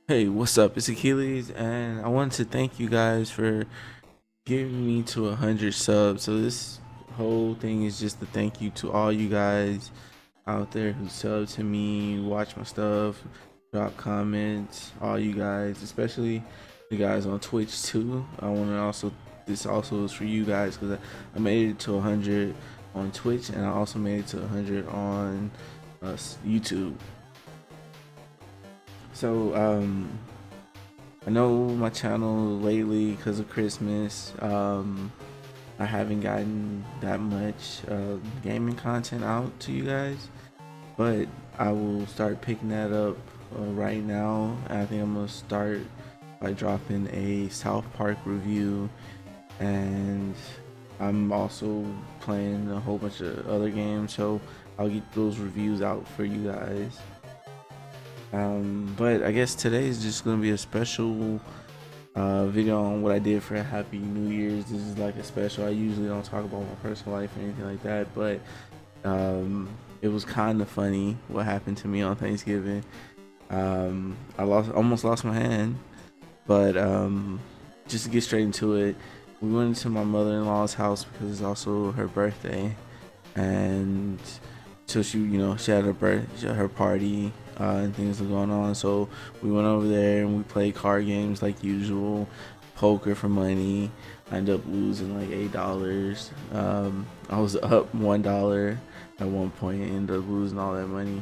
Hey, what's up? It's Akeyles, and I wanted to thank you guys for getting me to 100 subs. So this whole thing is just a thank you to all you guys out there who sub to me, watch my stuff, drop comments, all you guys, especially the guys on Twitch too. I want to also this also is for you guys because I made it to 100 on Twitch, and I also made it to 100 on YouTube. So I know my channel lately because of Christmas. I haven't gotten that much gaming content out to you guys, but I will start picking that up right now. I think I'm gonna start by dropping a South Park review, and I'm also playing a whole bunch of other games, so I'll get those reviews out for you guys. But I guess today is just gonna be a special video on what I did for a Happy New Year's. This is like a special. I usually don't talk about my personal life or anything like that, but it was kind of funny what happened to me on Thanksgiving. I almost lost my hand, but just to get straight into it, we went into my mother-in-law's house because it's also her birthday, and so she had her party, and things were going on. So we went over there and we played card games like usual, poker for money. I ended up losing like $8. I was up $1 at one point and ended up losing all that money.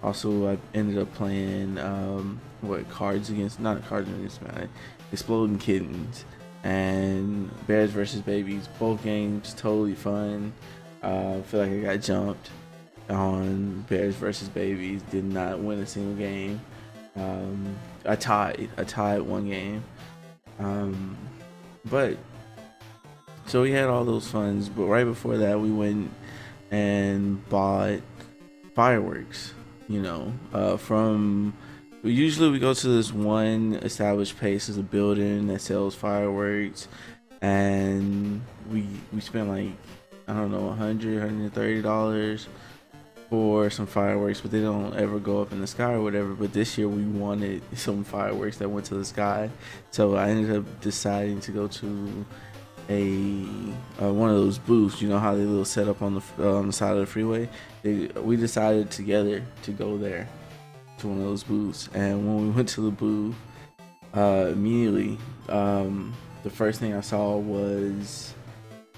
Also, I ended up playing not Cards Against Man, Exploding Kittens and Bears versus Babies. Both games totally fun. I feel like I got jumped on Bears versus Babies. Did not win a single game. I tied one game. But so we had all those funds, but right before that we went and bought fireworks. From usually we go to this one established place, is a building that sells fireworks, and we spent like, I don't know, $130 for some fireworks, but they don't ever go up in the sky or whatever. But this year we wanted some fireworks that went to the sky, so I ended up deciding to go to a one of those booths. You know how they little set up on the side of the freeway. We decided together to go there to one of those booths, and when we went to the booth, immediately the first thing I saw was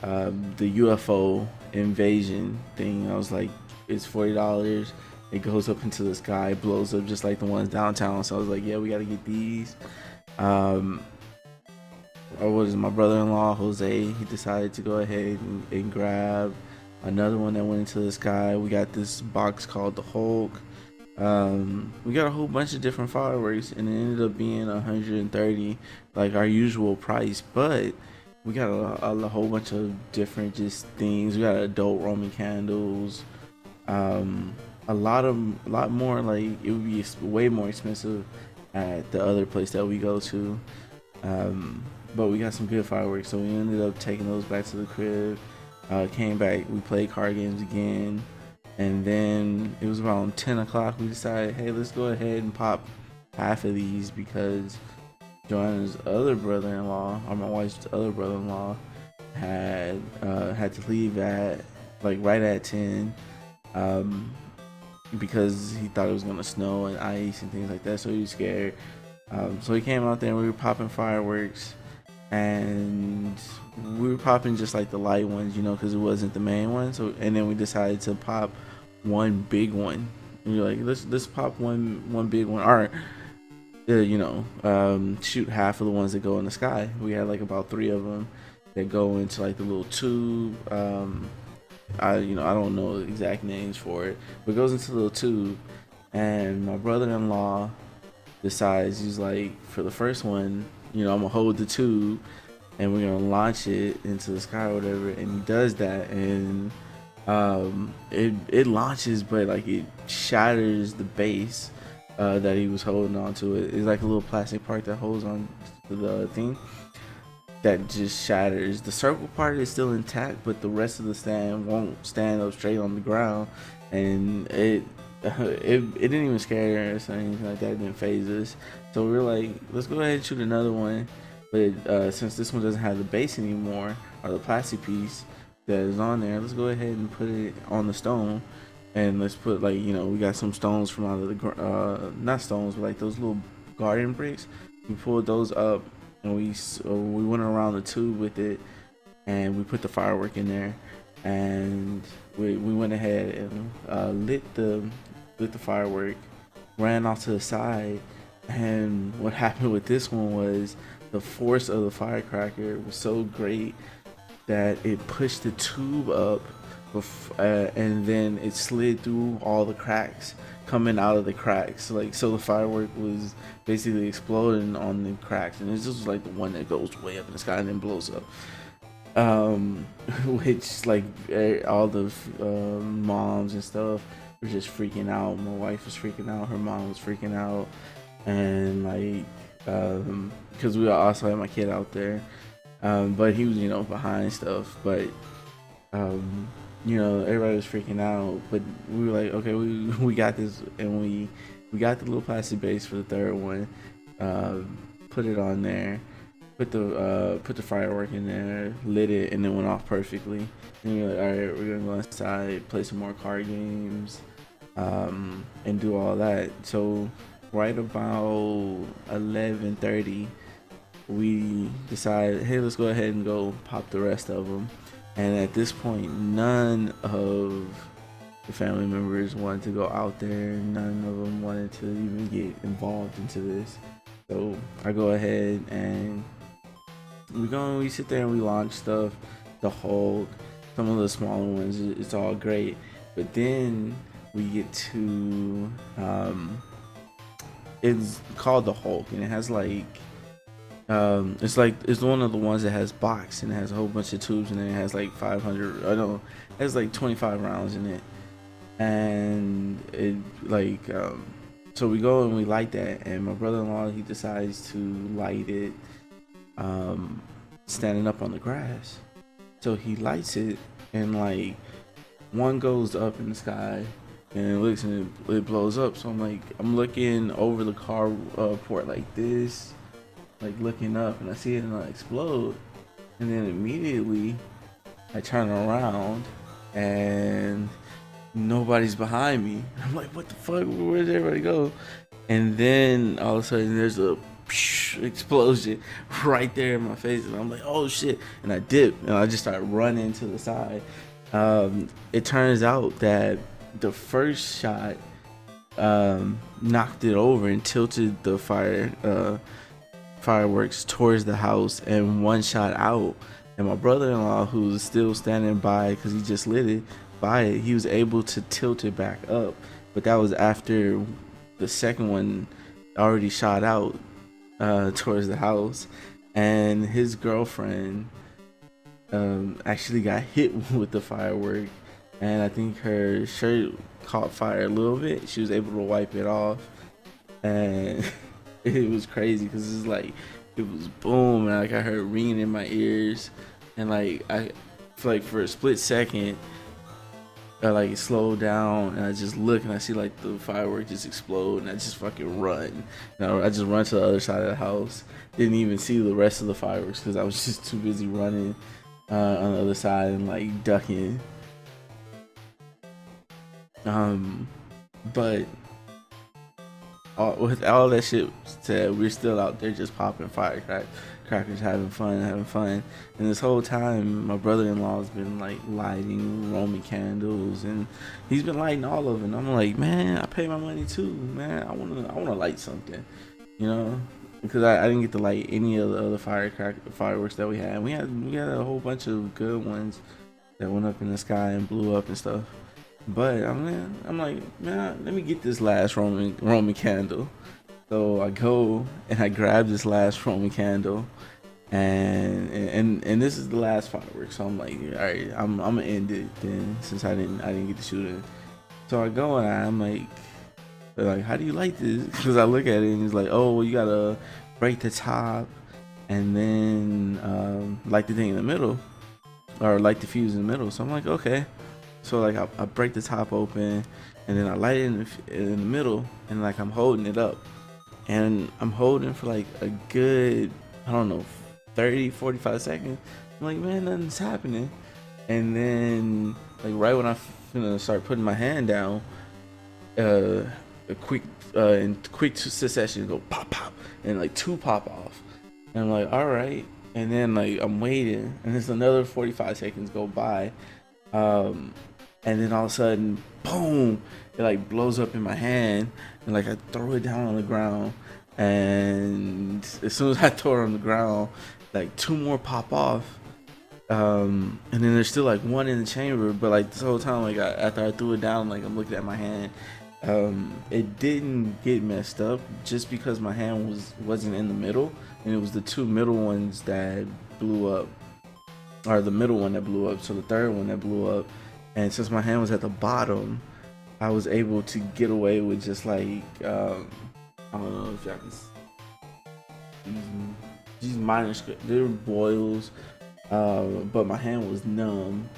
the UFO invasion thing. I was like, it's $40. It goes up into the sky, blows up just like the ones downtown. So I was like, yeah, we got to get these. My brother-in-law Jose, he decided to go ahead and grab another one that went into the sky. We got this box called the Hulk. We got a whole bunch of different fireworks, and it ended up being 130, like our usual price. But we got a whole bunch of different just things. We got adult Roman candles. A lot more, like it would be way more expensive at the other place that we go to. But we got some good fireworks, so we ended up taking those back to the crib. Came back, we played card games again, and then it was around 10 o'clock. We decided, hey, let's go ahead and pop half of these because Joanna's other brother-in-law, or my wife's other brother-in-law, had to leave at like right at 10, because he thought it was gonna snow and ice and things like that, so he was scared. So he came out there and we were popping fireworks, and we were popping just like the light ones, because it wasn't the main one. So, and then we decided to pop one big one. And we were like, let's pop one big one, or shoot half of the ones that go in the sky. We had like about 3 of them that go into like the little tube. I don't know the exact names for it, but it goes into the little tube. And my brother-in-law decides, he's like, for the first one, I'm gonna hold the tube and we're gonna launch it into the sky or whatever. And he does that, and it launches, but like it shatters the base that he was holding on to. It's like a little plastic part that holds on to the thing that just shatters. The circle part is still intact, but the rest of the stand won't stand up straight on the ground, and it it didn't even scare us or anything like that. It didn't phase us. So we were like, let's go ahead and shoot another one. But since this one doesn't have the base anymore, or the plastic piece that is on there, let's go ahead and put it on the stone. And let's put, like, you know, we got some stones from out of the not stones, but like those little garden bricks. We pulled those up, and we went around the tube with it, and we put the firework in there, and we went ahead and lit the firework, ran off to the side. And what happened with this one was the force of the firecracker was so great that it pushed the tube up, and then it slid through all the cracks, coming out of the cracks. Like, so the firework was basically exploding on the cracks, and this was like the one that goes way up in the sky and then blows up. Which, like, all the moms and stuff were just freaking out. My wife was freaking out, her mom was freaking out, and like, because we also had my kid out there, but he was, you know, behind stuff, but you know, everybody was freaking out. But we were like, okay, we got this, and we got the little plastic base for the third one, put it on there, put the firework in there, lit it, and it went off perfectly. And we were like, all right, we're gonna go inside, play some more card games, and do all that. So right about 11:30, we decided, hey, let's go ahead and go pop the rest of them. And at this point, none of the family members wanted to go out there. None of them wanted to even get involved into this. So I go ahead and we sit there and we launch stuff, the Hulk, some of the smaller ones. It's all great, but then we get to it's called the Hulk, and it has like it's one of the ones that has box, and it has a whole bunch of tubes, and then it has like 500, I don't know, it has like 25 rounds in it. And it like so we go and we light that, and my brother-in-law, he decides to light it standing up on the grass. So he lights it, and like one goes up in the sky, and it looks, and it blows up. So I'm looking over the car port like this, like looking up, and I see it and I explode. And then immediately I turn around and nobody's behind me. I'm like, what the fuck, where did everybody go? And then all of a sudden there's a explosion right there in my face, and I'm like, oh shit. And I dip, and I just start running to the side. It turns out that the first shot knocked it over and tilted the fireworks towards the house, and one shot out. And my brother-in-law, who's still standing by because he just lit it, he was able to tilt it back up. But that was after the second one already shot out towards the house, and his girlfriend actually got hit with the firework, and I think her shirt caught fire a little bit. She was able to wipe it off, and it was crazy because it's like, it was boom, and like I heard ringing in my ears, and like I feel like for a split second like it slowed down, and I just look and I see like the firework just explode, and I just fucking run. I just run to the other side of the house. Didn't even see the rest of the fireworks because I was just too busy running on the other side and like ducking. But with all that shit said, we're still out there just popping firecrackers, having fun. And this whole time, my brother-in-law has been like lighting Roman candles, and he's been lighting all of them. I'm like, man, I pay my money too, man. I wanna light something, you know, because I didn't get to light any of the other fireworks that we had. We had a whole bunch of good ones that went up in the sky and blew up and stuff. But I'm like, man, let me get this last Roman candle. So I go and I grab this last Roman candle, and this is the last fireworks. So I'm like, all right, I'm gonna end it then, since I didn't get to shoot it. So I go and I'm like, they're like, how do you light this? Because I look at it and it's like, oh, well, you gotta break the top and then light the thing in the middle, or light the fuse in the middle. So I'm like, okay. So like I break the top open, and then I light it in the middle, and like I'm holding it up, and I'm holding for like a good, I don't know, 30-45 seconds. I'm like, man, nothing's happening. And then like right when I start putting my hand down, a quick in quick succession go pop pop, and like two pop off, and I'm like, all right. And then like I'm waiting, and there's another 45 seconds go by, and then all of a sudden, boom! It like blows up in my hand, and like I throw it down on the ground, and as soon as I throw it on the ground, like two more pop off, and then there's still like one in the chamber. But like this whole time, like after I threw it down, like I'm looking at my hand, it didn't get messed up just because my hand wasn't in the middle, and it was the two middle ones that blew up, or the middle one that blew up, so the third one that blew up. And since my hand was at the bottom, I was able to get away with just like I don't know if y'all can see these minor there were boils, but my hand was numb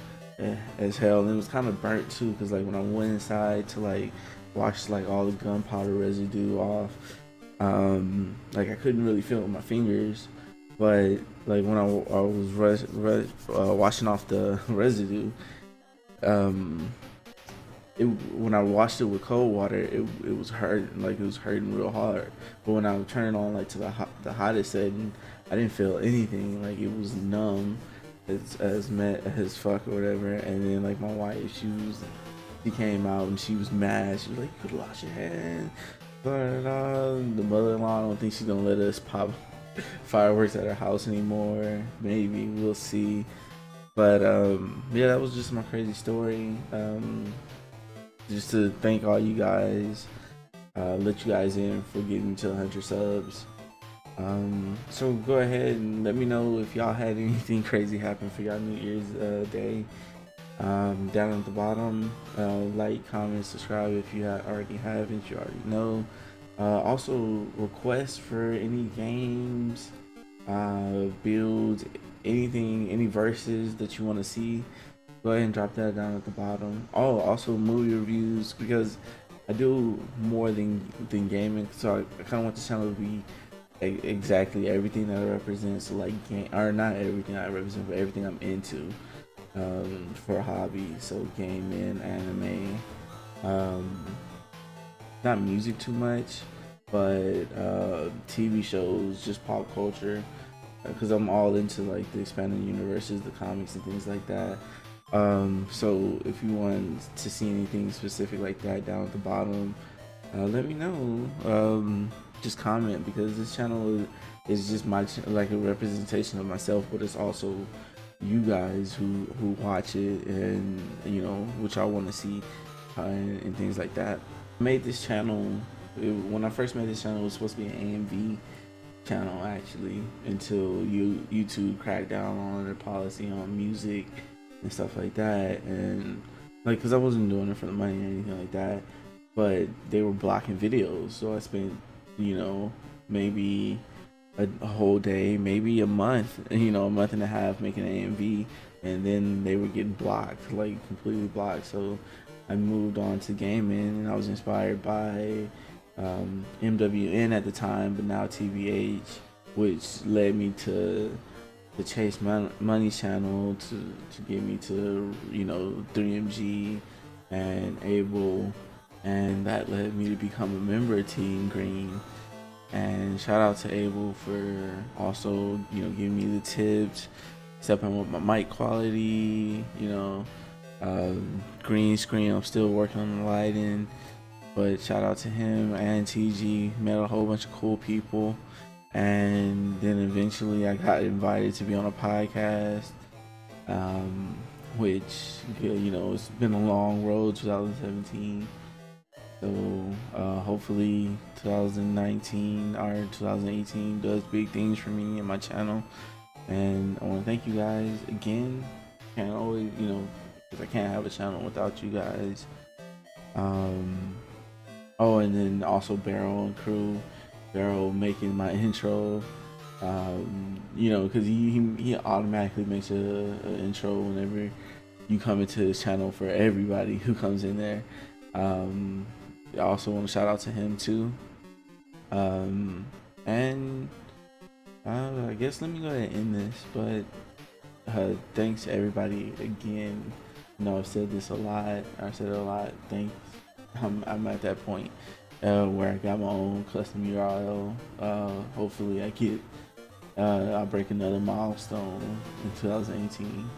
as hell, and it was kind of burnt too, because like when I went inside to like wash like all the gunpowder residue off, like I couldn't really feel it with my fingers, but like when I was washing off the residue, when I washed it with cold water, it was hurting, like it was hurting real hard. But when I turned it on like to the hottest setting, I didn't feel anything. Like it was numb as fuck or whatever. And then like my wife, she came out and she was mad. She was like, "You could wash your hand." The mother-in-law, I don't think she's gonna let us pop fireworks at her house anymore. Maybe, we'll see. But yeah, that was just my crazy story. Just to thank all you guys, let you guys in for getting to 100 subs. So go ahead and let me know if y'all had anything crazy happen for y'all New Year's Day. Down at the bottom, like, comment, subscribe if you already haven't. You already know. Also, requests for any games, builds, anything, any verses that you want to see, go ahead and drop that down at the bottom. Oh, also movie reviews, because I do more than gaming, so I kind of want the channel to be exactly everything that I represent. So like or not everything I represent, but everything I'm into, for a hobby. So gaming, anime, not music too much, but TV shows, just pop culture, because I'm all into like the expanded universes, the comics and things like that. So if you want to see anything specific like that down at the bottom, let me know. Just comment, because this channel is just like a representation of myself, but it's also you guys who watch it, and you know what y'all want to see, and things like that. I made this channel, when I first made this channel, it was supposed to be an AMV channel actually, until YouTube cracked down on their policy on music and stuff like that, and like, because I wasn't doing it for the money or anything like that, but they were blocking videos, so I spent, you know, maybe a whole day, maybe a month, you know, a month and a half making an AMV, and then they were getting blocked, like completely blocked. So I moved on to gaming, and I was inspired by MWN at the time, but now TVH, which led me to the Chase Money channel, to get me to, you know, 3MG and Able, and that led me to become a member of Team Green. And shout out to Able for also, you know, giving me the tips, stepping with my mic quality, you know, green screen, I'm still working on the lighting, but shout out to him and TG. Met a whole bunch of cool people, and then eventually I got invited to be on a podcast, which, you know, it's been a long road, 2017. So hopefully 2019 or 2018 does big things for me and my channel, and I want to thank you guys again. Can't always, you know, because I can't have a channel without you guys. Oh, and then also Barrel and crew, Barrel making my intro, you know, because he automatically makes a intro whenever you come into this channel for everybody who comes in there. I also want to shout out to him too. And I guess let me go ahead and end this, but thanks everybody again. You know, I've said this a lot. I said it a lot. Thanks. I'm at that point where I got my own custom URL. Hopefully I get I'll break another milestone in 2018.